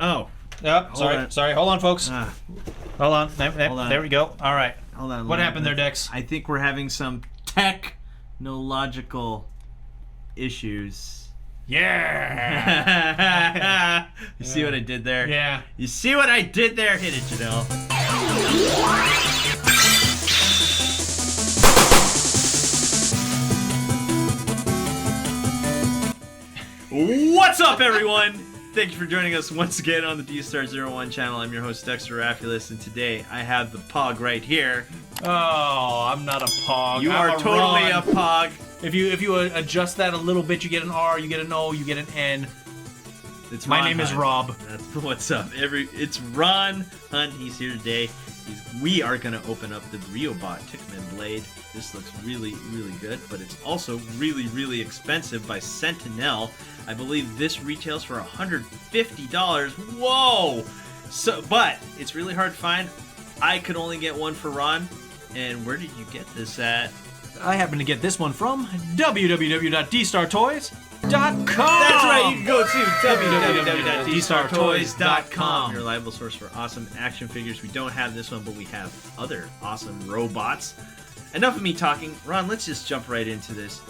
Oh. Yep. Sorry. Hold on, folks. Hold on. There we go. All right. Hold on. What happened there, Dex? I think we're having some technological issues. Yeah. You see what I did there? Yeah. You see what I did there? Hit it, Janelle. What's up, everyone? Thank you for joining us once again on the Dstar01 channel. I'm your host, Dexter, Arafiles, and today I have the Pog right here. Oh, I'm not a Pog. You are totally a Pog. If you adjust that a little bit, you get an R, you get an O, you get an N. My name is Rob. That's what's up. It's Ron Hunt. He's here today. We are going to open up the Riobot Tekkaman blade. This looks really, really good, but it's also really, really expensive by Sen-Ti-Nel. I believe this retails for $150. Whoa! But it's really hard to find. I could only get one for Ron. And where did you get this at? I happen to get this one from www.dstartoys.com. That's right, you can go to www.dstartoys.com. Your reliable source for awesome action figures. We don't have this one, but we have other awesome robots. Enough of me talking. Ron, let's just jump right into this.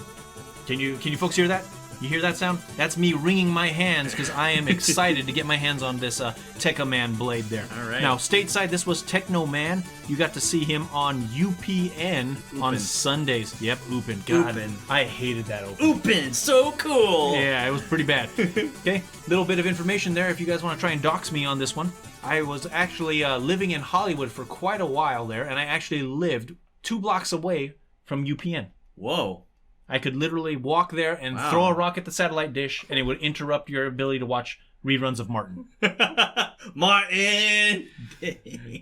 Can you folks hear that? You hear that sound? That's me wringing my hands because I am excited to get my hands on this Tekkaman blade there. All right. Now, stateside, this was Technoman. You got to see him on UPN on Sundays. Yep, Oopin. God, Oopin. I hated that open. Oopin, so cool. Yeah, it was pretty bad. Okay, little bit of information there if you guys want to try and dox me on this one. I was actually living in Hollywood for quite a while there, and I actually lived 2 blocks away from UPN. Whoa. I could literally walk there and throw a rock at the satellite dish, and it would interrupt your ability to watch reruns of Martin. Martin!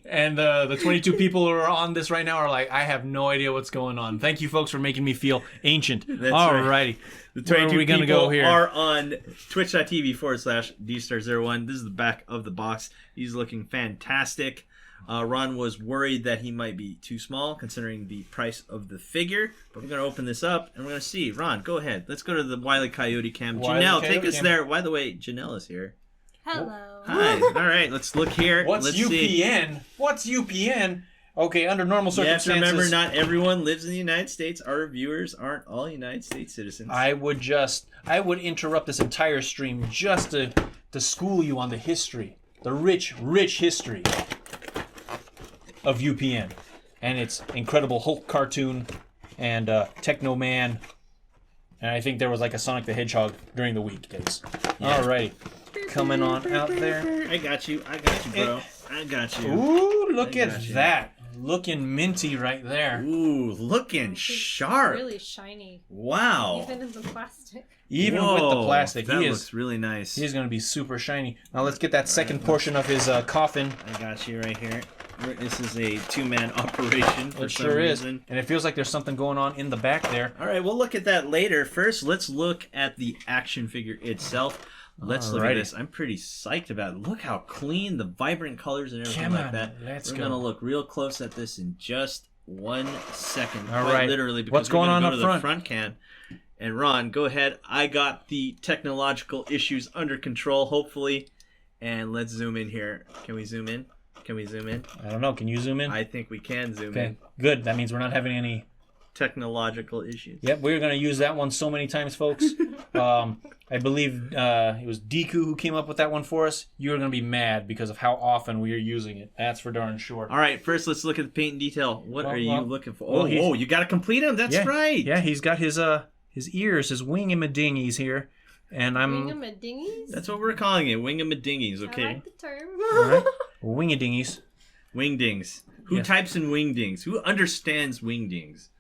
And the 22 people who are on this right now are like, I have no idea what's going on. Thank you, folks, for making me feel ancient. That's Alrighty. Right. The 22 people are on twitch.tv/Dstar01. This is the back of the box. He's looking fantastic. Ron was worried that he might be too small considering the price of the figure. But we're going to open this up and we're going to see. Ron, go ahead. Let's go to the Wile E. Coyote cam. Janelle, take us there. By the way, Janelle is here. Hello. Hi. All right, let's look here. What's let's UPN? See. What's UPN? Okay, under normal circumstances. You have to remember, not everyone lives in the United States. Our viewers aren't all United States citizens. I would interrupt this entire stream just to school you on the history. The rich history of UPN and its Incredible Hulk cartoon and Technoman, and I think there was like a Sonic the Hedgehog during the weekdays. Yeah. Alrighty, coming on out there. I got you, bro. I got you. Ooh, look at that. Looking minty right there. Ooh, looking sharp. Really shiny. Wow. Even in the plastic. Even with the plastic, that looks really nice. He's going to be super shiny. Now let's get that second portion of his coffin. I got you right here. This is a 2-man operation for some reason. And it feels like there's something going on in the back there. All right, we'll look at that later. First, let's look at the action figure itself. Let's look at this. I'm pretty psyched about it. Look how clean, the vibrant colors and everything like that. We're going to look real close at this in just 1 second. All right. Literally, because what's going on up front? The front can. And Ron, go ahead. I got the technological issues under control, hopefully. And let's zoom in here. Can we zoom in? Can we zoom in? I don't know. Can you zoom in? I think we can zoom in. Okay, good. That means we're not having any technological issues. Yep, we're going to use that one so many times, folks. I believe it was Deku who came up with that one for us. You're going to be mad because of how often we are using it. That's for darn sure. All right, first let's look at the paint and detail. What are you looking for? Oh, you got to complete him? That's right. Yeah, he's got his ears, his wingamadingies here. And Wingamadingies? That's what we're calling it, wingamadingies, okay? I like the term. All right. Wingadingies. Wingdings. Who types in wingdings? Who understands wingdings?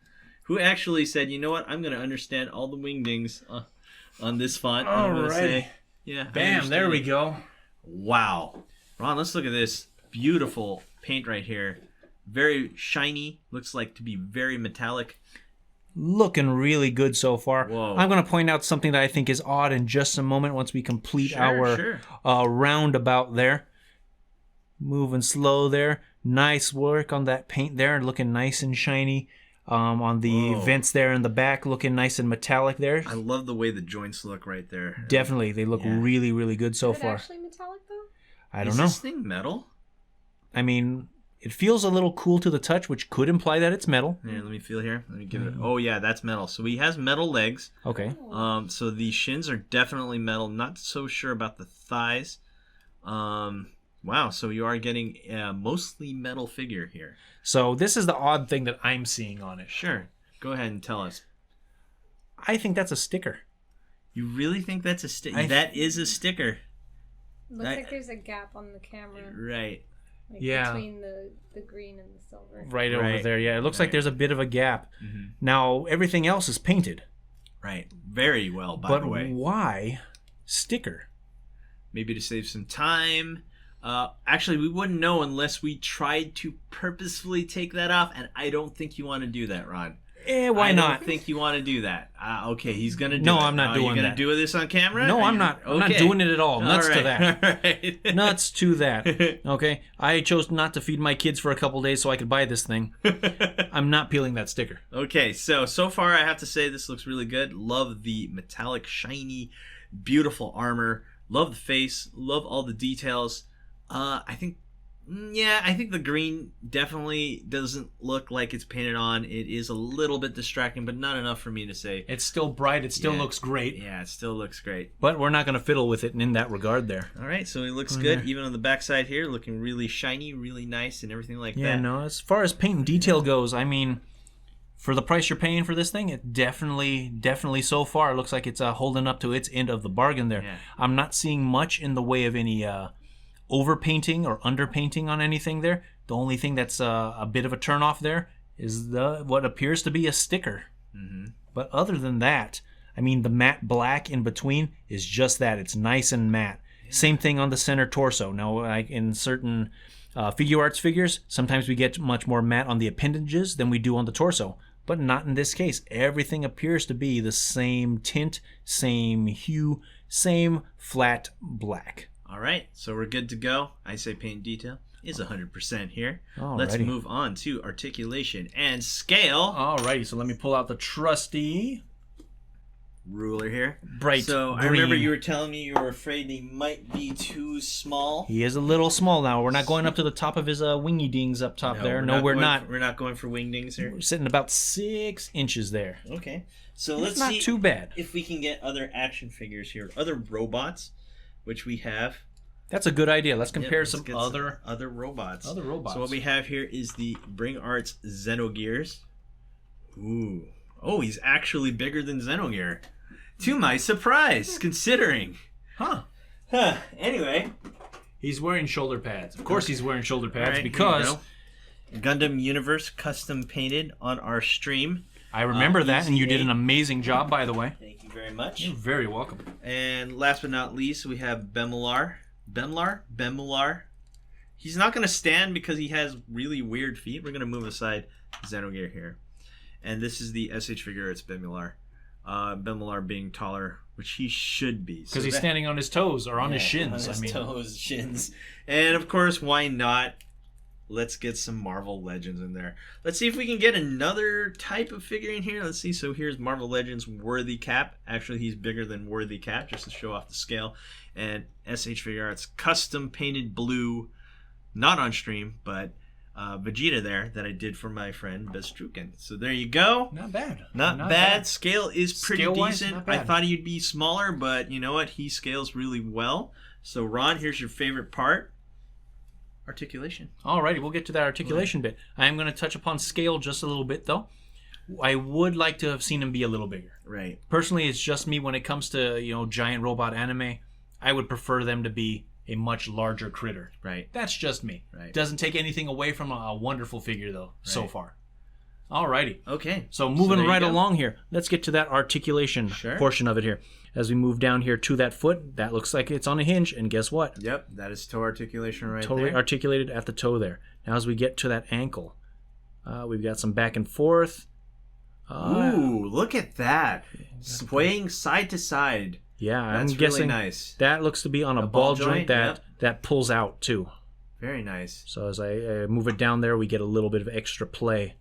Who actually said, you know what, I'm going to understand all the wingdings on this font. All I'm going to right. say, yeah. Bam, there we go. Wow. Ron, let's look at this beautiful paint right here. Very shiny. Looks like to be very metallic. Looking really good so far. Whoa. I'm going to point out something that I think is odd in just a moment once we complete our roundabout there. Moving slow there. Nice work on that paint there. Looking nice and shiny. On the vents there in the back, looking nice and metallic there. I love the way the joints look right there. Definitely. They look really, really good so far. Is it actually metallic, though? I don't know. Is this thing metal? I mean, it feels a little cool to the touch, which could imply that it's metal. Here, let me feel here. Let me give it. Oh yeah, that's metal. So he has metal legs. Okay. So the shins are definitely metal. Not so sure about the thighs. Wow. So you are getting a mostly metal figure here. So this is the odd thing that I'm seeing on it. Sure. Go ahead and tell us. I think that's a sticker. You really think that's a sticker? That is a sticker. Looks like there's a gap on the camera. Right. Like Yeah. between the green and the silver. Right over there. Yeah, it looks like there's a bit of a gap. Mm-hmm. Now, everything else is painted. Right. Very well, by the way. But why sticker? Maybe to save some time. Actually, we wouldn't know unless we tried to purposefully take that off, and I don't think you want to do that, Ron. Why I not? don't think you want to do that. Okay, he's gonna do it. No, I'm not doing You're gonna that. do this on camera? No, I'm not. I'm not doing it at all. Nuts to that. All right. Nuts to that. Okay? I chose not to feed my kids for a couple days so I could buy this thing. I'm not peeling that sticker. Okay, so far I have to say this looks really good. Love the metallic, shiny, beautiful armor. Love the face. Love all the details. I think the green definitely doesn't look like it's painted on. It is a little bit distracting, but not enough for me to say. It's still bright. It still looks great. Yeah, it still looks great. But we're not going to fiddle with it in that regard there. All right, so it looks good. Even on the backside here, looking really shiny, really nice, and everything like that. Yeah, no, as far as paint and detail goes, I mean, for the price you're paying for this thing, it definitely so far, it looks like it's holding up to its end of the bargain there. Yeah. I'm not seeing much in the way of any overpainting or underpainting on anything there. The only thing that's a bit of a turnoff there is what appears to be a sticker. Mm-hmm. But other than that, I mean, the matte black in between is just that. It's nice and matte. Yeah. Same thing on the center torso. Now, like in certain figure arts figures, sometimes we get much more matte on the appendages than we do on the torso. But not in this case. Everything appears to be the same tint, same hue, same flat black. All right, so we're good to go. I say paint detail is 100% here. Alrighty. Let's move on to articulation and scale. Alrighty, so let me pull out the trusty ruler here. Bright So green. I remember you were telling me you were afraid he might be too small. He is a little small now. We're not going up to the top of his wingy dings up top there. No, we're not. We're not going for wingdings here. We're sitting about 6 inches there. Okay, so It's let's not see too bad. if we can get other action figures here, other robots, which we have. That's a good idea. Let's compare Let's some get other robots. Other robots. So what we have here is the Bring Arts Xenogears. Ooh. Oh, he's actually bigger than Xenogear. To my surprise, considering. Huh. Anyway. He's wearing shoulder pads. Of course he's wearing shoulder pads Right, because Gundam Universe custom painted on our stream. I remember that, and you did Easy an amazing job, by the way. Thank you very much. You're very welcome. And last but not least, we have Bemular. He's not going to stand because he has really weird feet. We're going to move aside Xenogear here. And this is the SH figure. It's Bemular. Bemular being taller, which he should be. Because he's standing on his toes or on his shins. On his toes, shins. And of course, why not? Let's get some Marvel Legends in there. Let's see if we can get another type of figure in here. Let's see. So here's Marvel Legends Worthy Cap. Actually, he's bigger than Worthy Cap, just to show off the scale. And SH Figure Arts custom painted blue, not on stream, but Vegeta there that I did for my friend Bestrukin. So there you go. Not bad. Not bad. Scale is pretty Scale-wise, decent. not bad. I thought he'd be smaller, but you know what? He scales really well. So Ron, here's your favorite part. Articulation. Alrighty, we'll get to that articulation bit. I am going to touch upon scale just a little bit, though. I would like to have seen him be a little bigger. Right. Personally, it's just me. When it comes to giant robot anime, I would prefer them to be a much larger critter. Right. That's just me. Right. Doesn't take anything away from a wonderful figure, though, so far. Alrighty. Okay. So moving there you right go. along here, let's get to that articulation portion of it here. As we move down here to that foot, that looks like it's on a hinge, and guess what? Yep, that is toe articulation right Totally there. articulated at the toe there. Now as we get to that ankle, we've got some back and forth. Ooh, look at that. Swaying side to side. Yeah, I'm That's guessing really nice. that looks to be on a ball joint that pulls out too. Very nice. So as I move it down there, we get a little bit of extra play.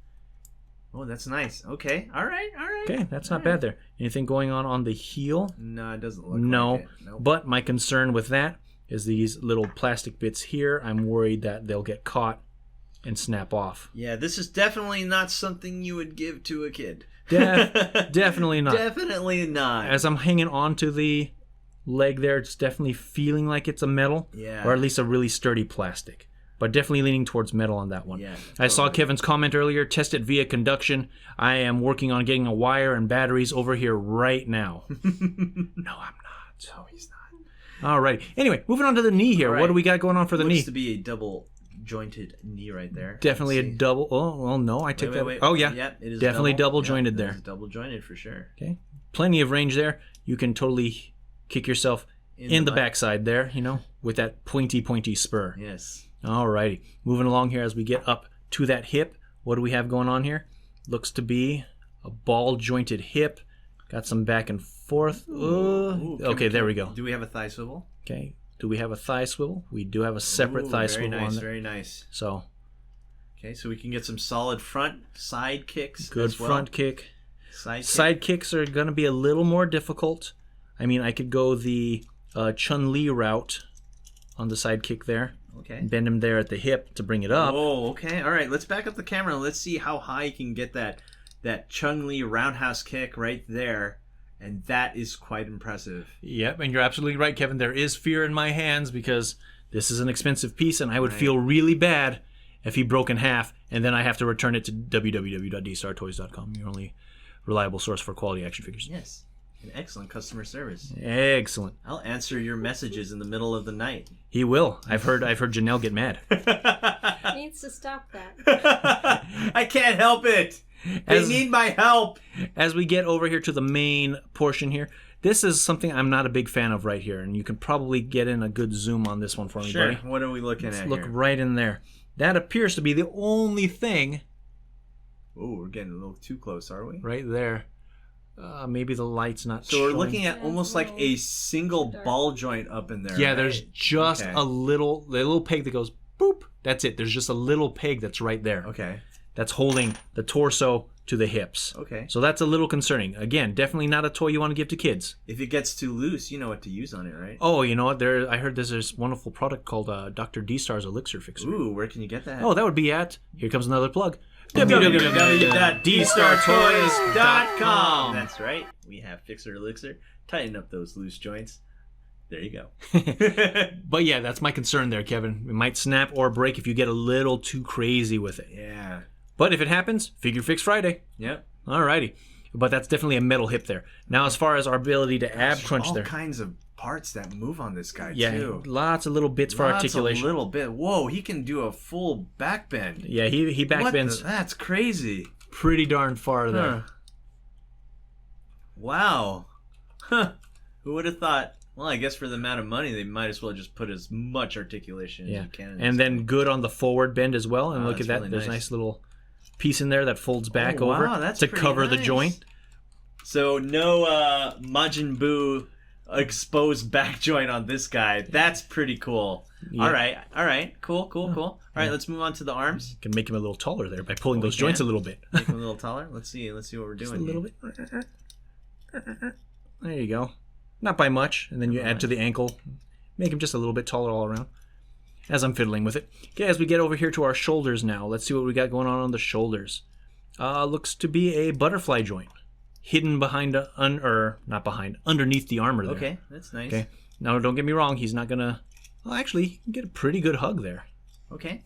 Oh, that's nice. Okay. All right. Okay, that's not bad there. Anything going on the heel? No, it doesn't look No. like it. Nope. But my concern with that is these little plastic bits here. I'm worried that they'll get caught and snap off. Yeah, this is definitely not something you would give to a kid. Definitely not. Definitely not. As I'm hanging onto the leg there, it's definitely feeling like it's a metal, Yeah. or at least a really sturdy plastic. But definitely leaning towards metal on that one. Yeah, I saw Kevin's comment earlier, test it via conduction. I am working on getting a wire and batteries over here right now. No, I'm not. No, he's not. All right. Anyway, moving on to the knee here. All right. What do we got going on for the knee? Looks to be a double jointed knee right there. Definitely a Let's see. double. Oh, well, no, I take that. Wait. Oh, yeah. Yep, it is Definitely double jointed there. It is double jointed for sure. Okay. Plenty of range there. You can totally kick yourself in the butt. backside there, with that pointy spur. Yes. Alrighty. Moving along here as we get up to that hip. What do we have going on here? Looks to be a ball jointed hip. Got some back and forth. Okay, there we go. Do we have a thigh swivel? Okay. Do we have a thigh swivel? We do have a separate thigh swivel on there. Very nice. So, Okay, so we can get some solid side kicks. good as well. front kick. Side Kicks are going to be a little more difficult. I mean, I could go the Chun-Li route on the side kick there. Okay. Bend him there at the hip to bring it up. Oh, okay. All right. Let's back up the camera and let's see how high you can get that Chung-Li roundhouse kick right there. And that is quite impressive. Yep, and you're absolutely right, Kevin. There is fear in my hands because this is an expensive piece, and I would Right. feel really bad if he broke in half, and then I have to return it to www.dstartoys.com, your only reliable source for quality action figures. Yes. An excellent customer service. Excellent. I'll answer your messages in the middle of the night. He will. I've heard Janelle get mad. Needs to stop that. I can't help it. They need my help. As we get over here to the main portion here, this is something I'm not a big fan of right here, and you can probably get in a good zoom on this one for me, Sure. buddy. What are we looking Let's at look here? right in there. That appears to be the only thing Oh, we're getting a little too close, are we? right there. Maybe the light's not So we're showing. looking at Yeah, almost like a single dark. ball joint up in there. Yeah, right? there's just Okay. a little peg that goes boop. That's it. There's just a little peg that's right there. Okay. That's holding the torso to the hips. Okay. So that's a little concerning. Again, definitely not a toy you want to give to kids. If it gets too loose, you know what to use on it, right? Oh, you know what? I heard there's this wonderful product called Dr. Dstar's Elixir Fixer. Ooh, where can you get that? Oh, that would be at, here comes another plug, www.dstartoys.com. That's right. We have Fixer Elixir. Tighten up those loose joints. There you go. But yeah, that's my concern there, Kevin. It might snap or break if you get a little too crazy with it. Yeah. But if it happens, figure fix Friday. Yep. Alrighty. But that's definitely a metal hip there. Now, as far as our ability to ab crunch all there. kinds of parts that move on this guy, Yeah, too. lots of little bits for articulation. A little bit. Whoa, he can do a full back bend. Yeah, he backbends That's crazy. pretty darn far there. Huh. Wow. Huh. Who would have thought? Well, I guess for the amount of money, they might as well just put as much articulation as Yeah, you can. in and this then thing. good on the forward bend as well. And Oh, look at that's that. really There's a nice. nice little piece in there that folds back Oh, over wow, that's to pretty cover the nice. joint. So no Majin Buu exposed back joint on this guy. That's pretty cool. Yeah. All right. Cool. All right, let's move on to the arms. You can make him a little taller there by pulling Oh, we those joints a can? little bit. Make him a little taller. Let's see what we're Just doing. a little bit. There you go. Not by much. And then you add to the ankle. Make him just a little bit taller all around. As I'm fiddling with it. Okay, as we get over here to our shoulders now, let's see what we got going on the shoulders. Looks to be a butterfly joint. Hidden behind, not behind, underneath the armor there. Okay, that's nice. Okay. Now, don't get me wrong. He's not going to... Well, actually, you can get a pretty good hug there. Okay.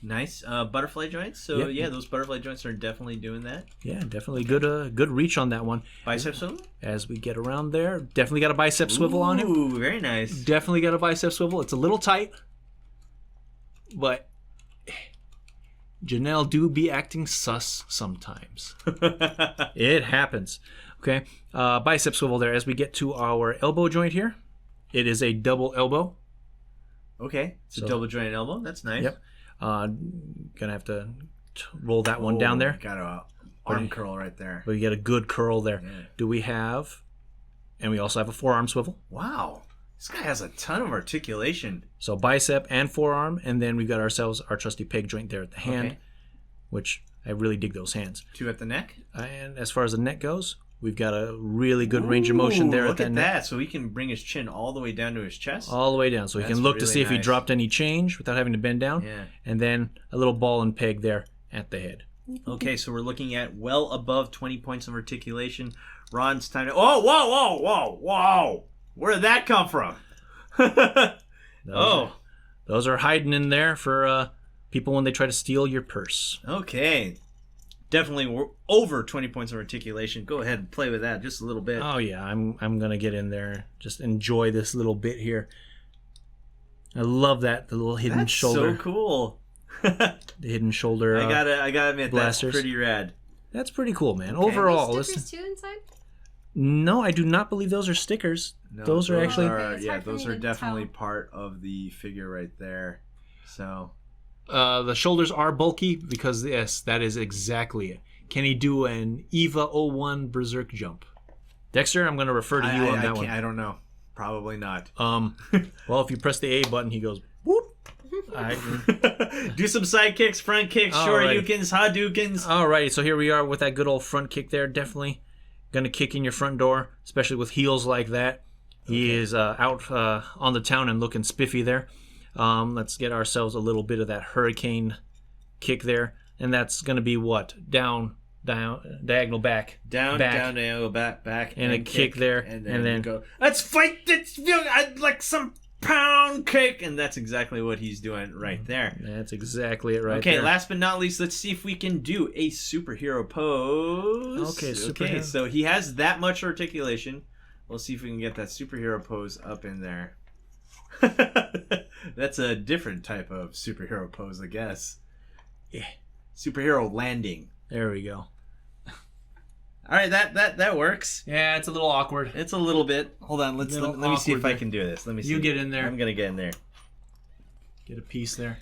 Nice butterfly joints. So Yep. yeah, those butterfly joints are definitely doing that. Yeah, definitely good reach on that one. Bicep swivel. As we get around there, definitely got a bicep swivel on him. Ooh, very nice. Definitely got a bicep swivel. It's a little tight, but Janelle do be acting sus sometimes. It happens. Okay, bicep swivel there. As we get to our elbow joint here, it is a double elbow. Okay, it's So- a double jointed elbow. That's nice. Yep. Gonna have to roll that one down there. Got a arm curl right there. But you get a good curl there. Yeah. Do we have? And we also have a forearm swivel. Wow, this guy has a ton of articulation. So bicep and forearm, and then we've got ourselves our trusty peg joint there at the hand, Okay. which I really dig those hands. 2 at the neck. And as far as the neck goes, We've got a really good range of motion there. Look at that. So he can bring his chin all the way down to his chest. All the way down. So he can look to see if he dropped any change without having to bend down. Yeah. And then a little ball and peg there at the head. Okay, so we're looking at well above 20 points of articulation. Ron's time to... Oh, whoa. Where did that come from? Those are hiding in there for people when they try to steal your purse. Okay. Definitely we're over 20 points of articulation. Go ahead and play with that just a little bit. Oh yeah, I'm gonna get in there. Just enjoy this little bit here. I love that, the little hidden shoulder. That's so cool. The hidden shoulder. I gotta admit, blasters. That's pretty rad. That's pretty cool, man. Okay. Overall, Are there stickers too inside? No, I do not believe those are stickers. No, those are actually those are definitely part of the figure right there. So the shoulders are bulky because yes, that is exactly it. Can he do an EVA 01 Berserk jump? Dexter, I'm going to refer to you on that one. I don't know. Probably not. Well, if you press the A button, he goes whoop. Do some side kicks, front kicks, shoryukens, hadoukens. Alrighty, so here we are with that good old front kick there. Definitely gonna kick in your front door, especially with heels like that. He is out on the town and looking spiffy there. Let's get ourselves a little bit of that hurricane kick there, and that's gonna be what? Down, diagonal back, down, diagonal back, and a kick there, and then go. Let's fight! I'd like some pound kick, and that's exactly what he's doing right there. That's exactly it right there. Okay, there. last but not least, let's see if we can do a superhero pose. Okay, so he has that much articulation. We'll see if we can get that superhero pose up in there. That's a different type of superhero pose, I guess. Yeah. Superhero landing. There we go. All right, that works. Yeah, it's a little awkward. It's a little bit. Hold on, let me see if I can do this. Let me see. You get in there. I'm gonna get in there. Get a piece there.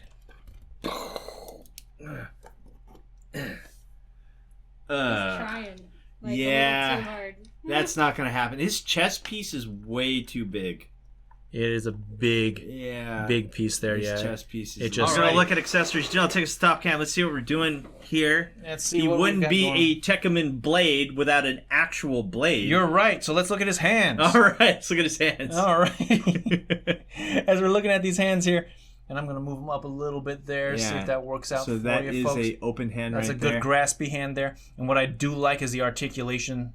Trying. Like, yeah, a little too hard. That's not gonna happen. His chest piece is way too big. It is a big piece there. His yeah, chest piece. It just. All right, look at accessories. Janelle, take a stop cam. Let's see what we're doing here. Let's see. He what wouldn't be going. a Tekkaman blade without an actual blade. You're right. So let's look at his hands. All right, let's look at his hands. All right. As we're looking at these hands here, and I'm gonna move them up a little bit there, see if that works out for you, folks. So that is an open hand. That's right a good there. graspy hand there. And what I do like is the articulation.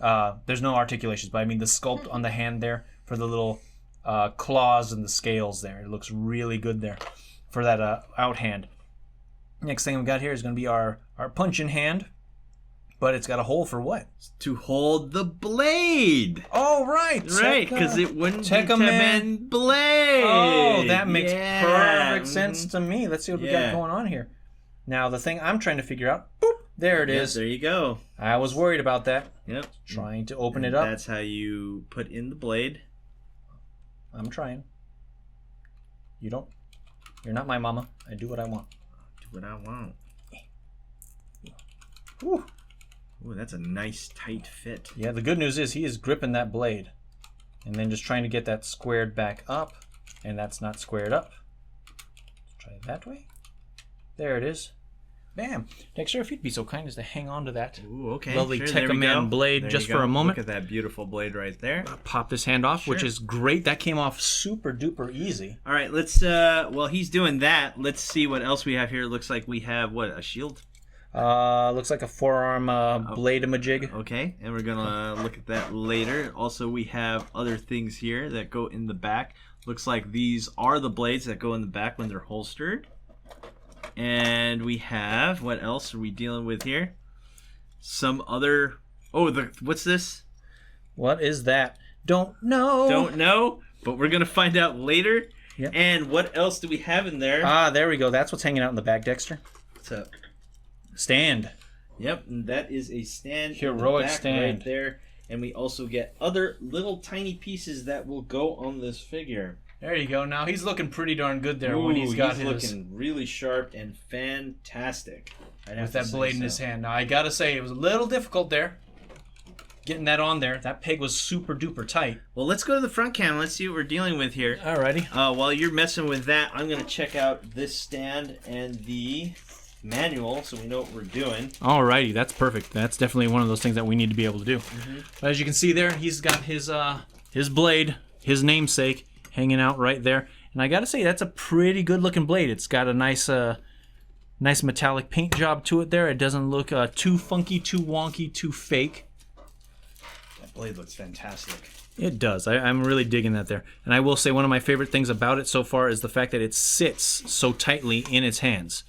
There's no articulations, but I mean the sculpt on the hand there for the little claws and the scales there. It looks really good there for that out hand. Next thing we got here is going to be our punching hand, but it's got a hole for what? To hold the blade. Oh, right. Right, because it wouldn't Tekkaman be blade. Oh, that makes perfect sense to me. Let's see what we got going on here. Now, the thing I'm trying to figure out, boop, there it is. There you go. I was worried about that. Yep. Trying to open it up. That's how you put in the blade. I'm trying. You don't. You're not my mama. I do what I want. Do what I want. Ooh. Ooh, that's a nice tight fit. Yeah, the good news is he is gripping that blade. And then just trying to get that squared back up. And that's not squared up. Let's try it that way. There it is. Bam. Dexter, if you'd be so kind as to hang on to that lovely Tekkaman blade just for a moment. Look at that beautiful blade right there. Pop this hand off, which is great. That came off super duper easy. All right, let's, while he's doing that, let's see what else we have here. Looks like we have, what, a shield? Looks like a forearm blade-a-majig. Okay, and we're going to look at that later. Also, we have other things here that go in the back. Looks like these are the blades that go in the back when they're holstered. And we have, what else are we dealing with here? Some other, what's this? What is that? Don't know. Don't know, but we're going to find out later. Yep. And what else do we have in there? Ah, there we go. That's what's hanging out in the back, Dexter. What's up? Stand. Yep, and that is a stand. Heroic stand. Right there. And we also get other little tiny pieces that will go on this figure. There you go. Now he's looking pretty darn good there. Ooh, when he's looking really sharp and fantastic. With that blade in his hand. Now I gotta say it was a little difficult there. Getting that on there. That peg was super duper tight. Well, let's go to the front cam. Let's see what we're dealing with here. Alrighty. While you're messing with that, I'm gonna check out this stand and the manual so we know what we're doing. Alrighty, that's perfect. That's definitely one of those things that we need to be able to do. But as you can see there, he's got his blade, his namesake, hanging out right there. And I gotta say, that's a pretty good looking blade. It's got a nice metallic paint job to it there. It doesn't look too funky, too wonky, too fake. That blade looks fantastic. It does. I'm really digging that there. And I will say one of my favorite things about it so far is the fact that it sits so tightly in its hands.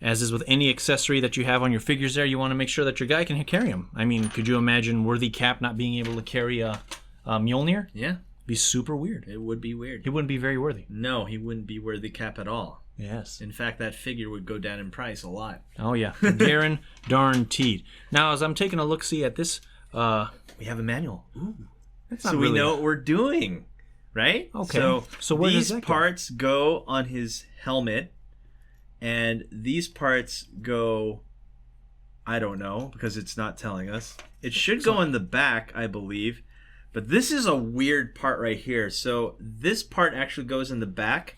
As is with any accessory that you have on your figures there, you want to make sure that your guy can carry them. I mean, could you imagine Worthy Cap not being able to carry a Mjolnir? Yeah. Be super weird. It would be weird. He wouldn't be very worthy. No, he wouldn't be Worthy Cap at all. Yes. In fact, that figure would go down in price a lot. Oh, yeah. Guaranteed. Now, as I'm taking a look-see at this... we have a manual. Ooh. So we know what we're doing, right? Okay. So where these does that parts go on his helmet, and these parts go, I don't know, because it's not telling us. It should go on the back, I believe. But this is a weird part right here. So this part actually goes in the back.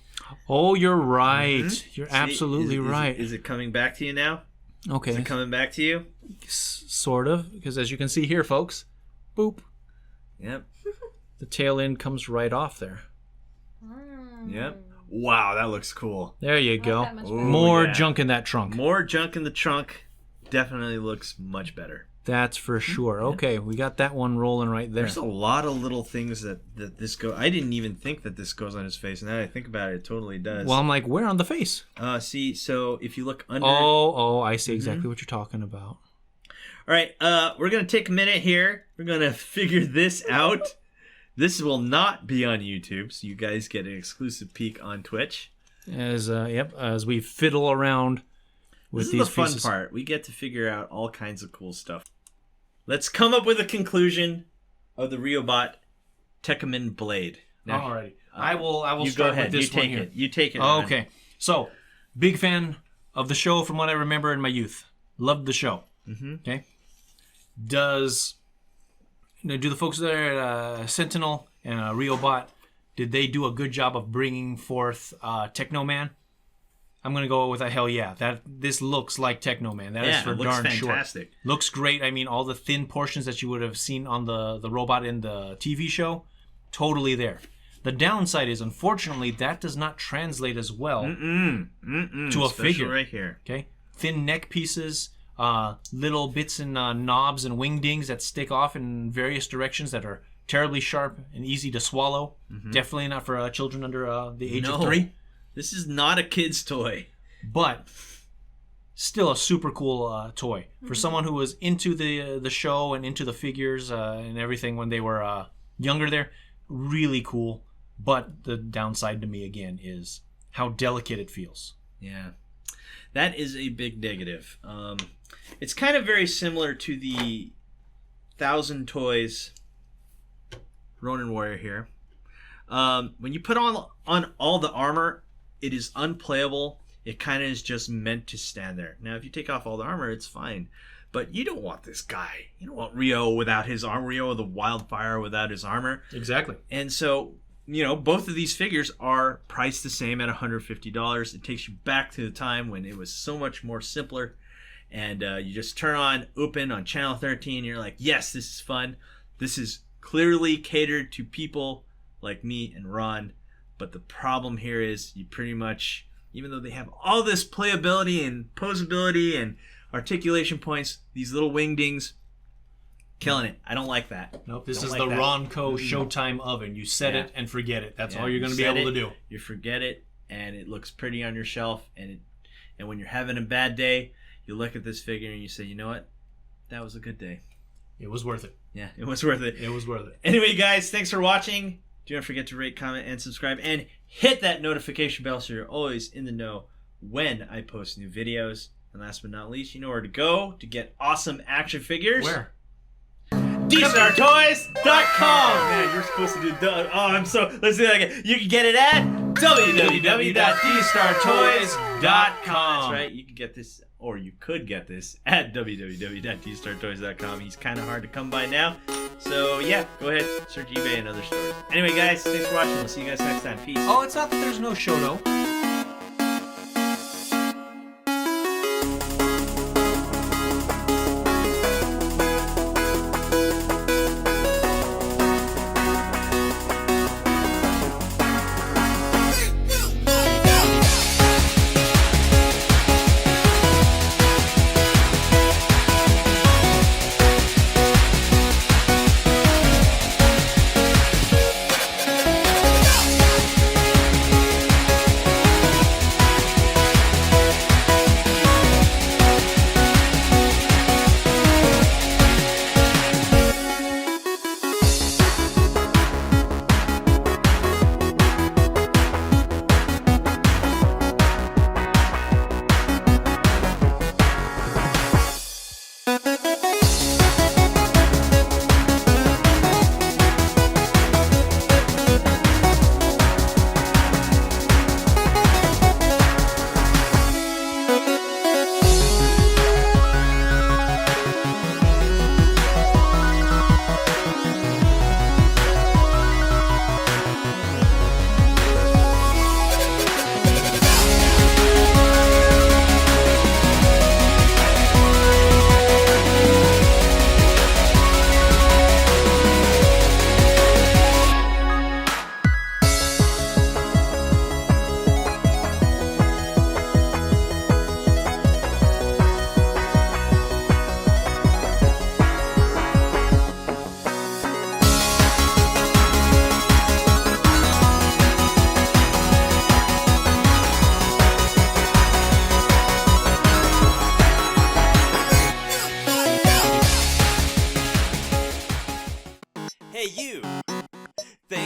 Oh, you're right. You're absolutely right. Is it coming back to you now? Okay. Is it coming back to you? Sort of, because as you can see here, folks, boop. Yep. The tail end comes right off there. Yep. Wow, that looks cool. There you go. that much better. More yeah. junk in that trunk. More junk in the trunk definitely looks much better. That's for sure. Okay, we got that one rolling right there. There's a lot of little things that this go. I didn't even think that this goes on his face. Now that I think about it, it totally does. Well, I'm like, where on the face? See, so if you look under. Oh, I see exactly what you're talking about. All right, we're gonna take a minute here. We're gonna figure this out. This will not be on YouTube, so you guys get an exclusive peek on Twitch. As we fiddle around with This these is the fun pieces. part. We get to figure out all kinds of cool stuff. Let's come up with a conclusion of the Riobot Tekkaman blade. Now, Alrighty, I will you start go ahead. with this You take one here. it. You take it. Ryan. Okay, so big fan of the show from what I remember in my youth. Loved the show. Okay, do the folks there at Sentinel and Riobot, did they do a good job of bringing forth Technoman? I'm gonna go with a hell yeah. This looks like Technoman. That is for it looks darn fantastic. sure. Looks great. I mean, all the thin portions that you would have seen on the robot in the TV show, totally there. The downside is, unfortunately, that does not translate as well to a Especially figure. right here. Okay, thin neck pieces, little bits and knobs and wingdings that stick off in various directions that are terribly sharp and easy to swallow. Definitely not for children under the age of 3. This is not a kid's toy. But still a super cool toy for someone who was into the show and into the figures and everything when they were younger. There, really cool. But the downside to me again is how delicate it feels. Yeah, that is a big negative. It's kind of very similar to the 1,000 Toys Ronin Warrior here. When you put on all the armor, it is unplayable. It kind of is just meant to stand there. Now, if you take off all the armor, it's fine. But you don't want this guy. You don't want Rio without his armor. Rio the Wildfire without his armor. Exactly. And so, both of these figures are priced the same at $150. It takes you back to the time when it was so much more simpler. And you just turn open on channel 13. And you're like, yes, this is fun. This is clearly catered to people like me and Ron. But the problem here is you pretty much, even though they have all this playability and posability and articulation points, these little wingdings, killing it. I don't like that. Nope, this Don't is like the that. Ronco Showtime oven. You set it and forget it. That's all you're going to be able to do. You forget it, and it looks pretty on your shelf. And when you're having a bad day, you look at this figure and you say, you know what? That was a good day. It was worth it. Yeah, it was worth it. It was worth it. Anyway, guys, thanks for watching. Do not forget to rate, comment, and subscribe. And hit that notification bell so you're always in the know when I post new videos. And last but not least, you know where to go to get awesome action figures. Where? Dstar01.com. Man, you're supposed to do. Let's do that again. You can get it at www.dstartoys.com. That's right. You can get this, or you could get this at www.dstartoys.com. He's kind of hard to come by now. So yeah, go ahead, search eBay and other stores. Anyway, guys, thanks for watching. We'll see you guys next time. Peace. Oh, it's not that there's no show, though.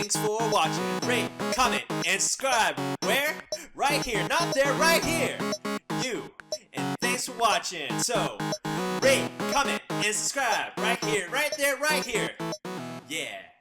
thanks for watching. Rate, comment, and subscribe. Where? Right here, not there, right here. You. And thanks for watching. So, rate, comment, and subscribe. Right here, right there, right here. Yeah.